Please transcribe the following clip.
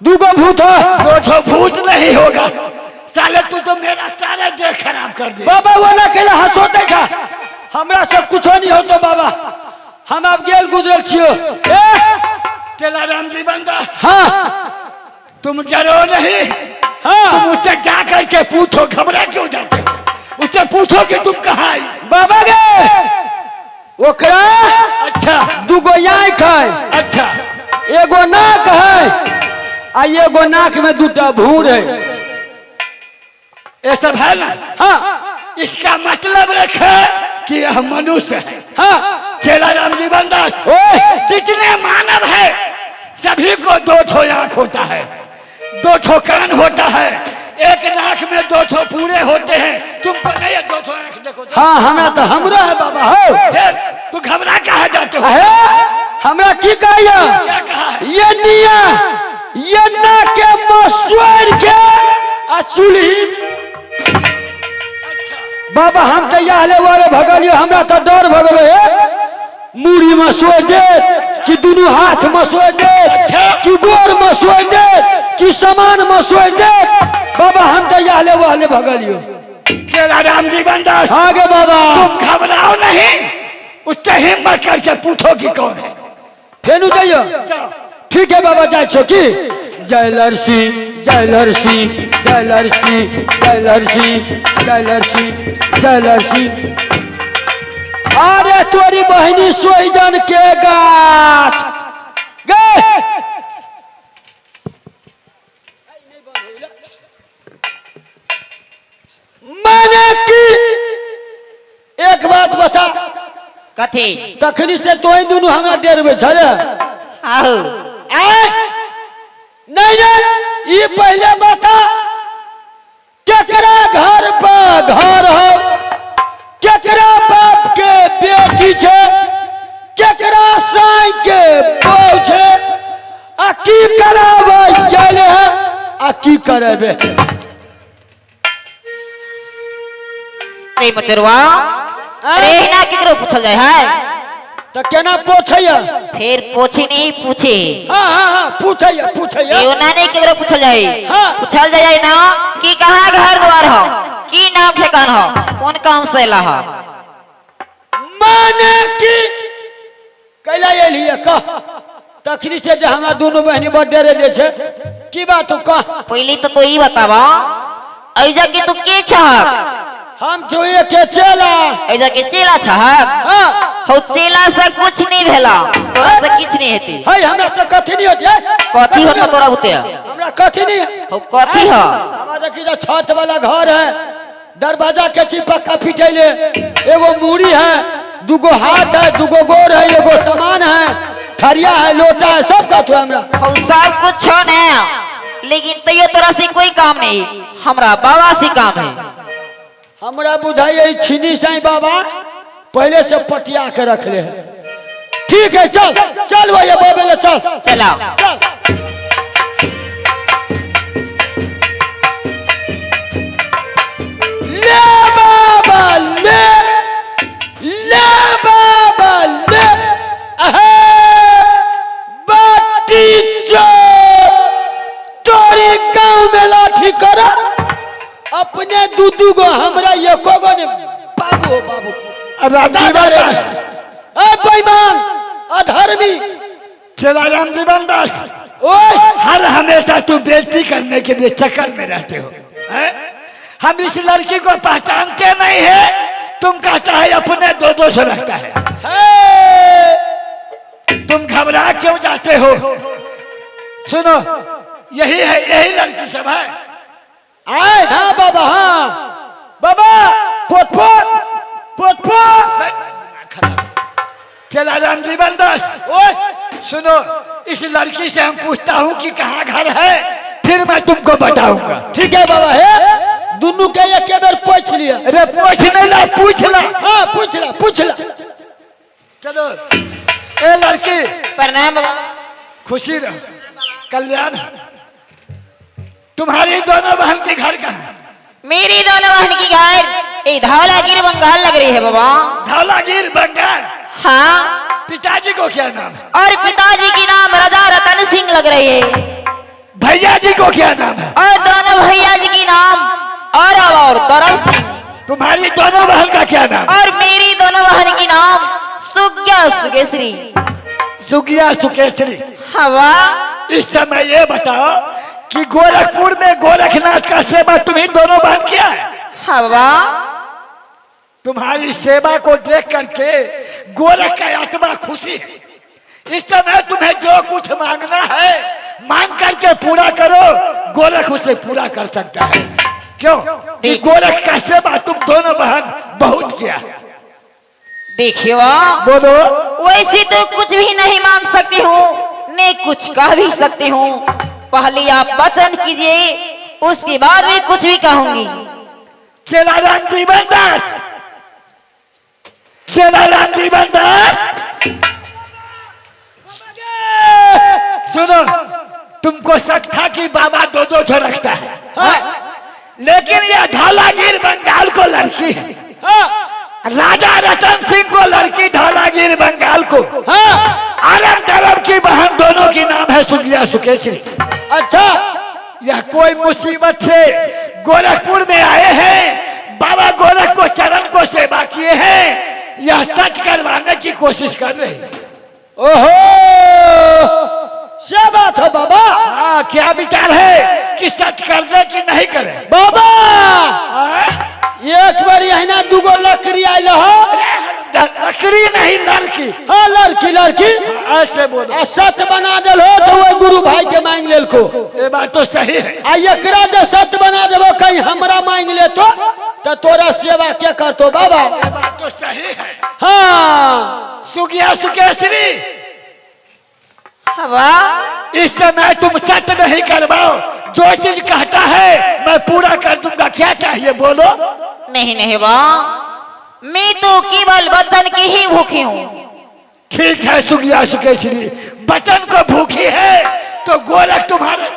दूगो भूत है। दो ठो भूत नहीं होगा साले, तू तो मेरा सारा देह खराब कर दे। बाबा वो ना केला हंसोते था, हमरा से कुछ नहीं होतो बाबा, हम अब गेल गुजरल छियो। चला राम जीवन दास, हाँ तुम डरो नहीं। हाँ तुम उससे जा करके पूछो, घबरा क्यों जाते हो? उससे पूछो कि तुम कहाँ आई। बाबा गे ओकरा अच्छा दूगो आँख है, अच्छा, एगो नाक है आ एगो नाक में दूटा भूर है। ये सब है ना? हाँ इसका मतलब रखे कि यह मनुष्य है। हाँ चेला राम जीवन दास, ओए जितने मानव है सभी को दो ठो आँख होता है, दो ठो कान होता है, एक नाक में दो ठो पूरे होते हैं। तुमको नहीं है दो ठो आँख? देखो तो। हाँ हमरा तो हमरा है बाबा हो। फिर तू घबरा कहाँ जाते हो? अहे हमरा की कहिया क्या कहा है? ये निया ये नाक के मसुर के आ चूल्ही। अच्छा बाबा हम तो याले वाले भगलियो, हमरा तो डर भगलो है। मूड़ी में सोच दे कि दोनों हाथ में सोच दे कि गोर में सोच दे कि समान में सोच दे। बाबा हम तो याले वाले भगलियो। चेला राम जीवन दास, आगे बाबा तुम घबराओ नहीं, उससे हिम्मत करके पूछो कि कौन है। फेनु जाइयो। जाओ। ठीक है बाबा जाए छो की जय लरसी जय लरसी जय लरसी जय लरसी जय लरसी जय लरसी। अरे तोरी बहनी सोईजन के गाछ गे मैंने की एक बात बता, कथी? तखनी से तो दोनों हमरा डेरबे छले। आहो नहीं नहीं ये पहले बता, केकरा घर पर घर हो, केकरा बाप के बेटी छे, केकरा साई के बहू छे, आ की करावे गेले है आ की करेबे। अरे मचरवा, अरे ना केकरो पूछल जाय है तो केना पूछैया? फिर पूछी नहीं पूछे। हाँ हाँ हाँ पूछैया पूछैया। एगो ना नहीं केकरो पूछल जाय। हाँ। पूछल जाय ना कि कहाँ घर द्वार हो, की नाम ठिकान हो, कौन काम से ला हो। माने की कैला एलिए कह, तखनी से जे हमरा दोनों बहनी बर्थडे रे छे की बात तू कह। पहले तो ई बतावा ऐजा के तू के छहक? हम जोए के चला। ऐजा के चेला छहक? हाँ हो चेला से कुछ नहीं भेला, तोरा से किछ नहीं हेती। है हमरा से कथी नहीं होती है? कथी होता तोरा बुते? हमरा कथी नहीं है। हो कथी हो? हमारा देखी जो छत वाला घर है, दरवाजा के चिपका पिटैले, एगो मूड़ी है, दूगो हाथ है, दूगो गोर है, एगो सामान है, थरिया है, लोटा है, सब का तो हमरा। हो सब कुछ हो ना, लेकिन तैयो तोरा से कोई काम नहीं, हमरा बाबा से काम है। हमरा बुझाई छीनी साई बाबा पहले से पटिया के रख ले है। ठीक है चल चल भैया बाबे ले चल चला चल। ले बाबा ले ले बाबा ले बाटी तोरी गाँव में लाठी करा अपने दूधू को हमरा एको गो ने बाबू हो बाबू। बेईमान अधर्मी चेला राम जीवन दास, ओए हर हमेशा तू बेइज्जती करने के लिए चक्कर में रहते हो हैं? हम इस लड़की को पहचानते नहीं है, तुम कहता है अपने दो दो से रखता है। तुम घबरा क्यों जाते हो? सुनो, यही है, यही लड़की सब है। आए हाँ बाबा हाँ बाबा पोट पोट पोट पोट। चला राम जीवन दास, ओए सुनो, इस लड़की से हम पूछता हूँ कि कहाँ घर है, फिर मैं तुमको बताऊंगा। ठीक है बाबा है, दोनों के एक बार पूछ लिया। अरे पूछने ला, पूछ ला। हाँ पूछ ला पूछ ला। चलो ए लड़की, प्रणाम बाबा। खुशी रहो, कल्याण। तुम्हारी दोनों बहन के घर कहाँ है? मेरी दोनों बहन की घर ये धौलागिर बंगाल लग रही है बाबा। धौलागिर बंगाल? हाँ। पिताजी को क्या नाम है? और पिताजी की नाम राजा रतन सिंह लग रही है। भैया जी को क्या नाम है? और दोनों भैया जी की नाम आरव और दरब सिंह। तुम्हारी दोनों बहन का क्या नाम? और मेरी दोनों बहन की नाम सुग्या सुकेश्री। सुगिया सुकेश्री। हवा इस समय ये बताओ कि गोरखपुर में गोरखनाथ का सेवा तुम्ही दोनों बहन किया है? हवा तुम्हारी सेवा को देख करके गोरख का आत्मा खुशी है। इस समय तुम्हें जो कुछ मांगना है मांग करके पूरा करो, गोरख उसे पूरा कर सकता है। क्यों? कि गोरख का सेवा तुम दोनों बहन बहुत किया है। देखियो बोलो। वैसे तो कुछ भी नहीं मांग सकती हूँ, ने कुछ कह भी सकती हूँ। पहले आप वचन कीजिए, उसके बाद भी कुछ भी कहूंगी। चेला राम जीवन दास, चेला राम जीवन दास, सुनो, तुमको शक था कि बाबा दो दो ठो रखता है, लेकिन यह धौलागिर बंगाल को लड़की है। राजा रतन सिंह को लड़की, धौलागिर बंगाल को। अरब दरब की बहन, दोनों की नाम है सुगिया सुकेश्री। अच्छा, यह कोई मुसीबत से गोरखपुर में आए हैं, बाबा गोरख को चरण को सेवा किए हैं, यह सच करवाने की कोशिश कर रहे हैं। ओहो, क्या बात है बाबा? हाँ, क्या विचार है कि सच कर दे कि नहीं करे? बाबा हाँ? एक बार यहाँ दूगो लकड़ी आयल हो। लकड़ी नहीं, लड़की। हाँ, लड़की लड़की ऐसे बोलो। सत बना दिल हो तो वो गुरु भाई के मांग लेल को। ये बात तो सही है। आ एकरा जे सत बना देबो कहीं हमरा मांग ले तो तोरा सेवा क्या करतो बाबा? ये बात तो सही है। हाँ, सुगिया सुकेश्री, हवा इस समय तुम सत्य नहीं करवाओ, जो चीज कहता है मैं पूरा कर दूंगा। क्या चाहिए बोलो? नहीं नहीं वाह, मैं तो केवल वचन की ही भूखी हूँ। ठीक है सुगिया सुकेश्री, बचन को भूखी है तो गोरख तुम्हारे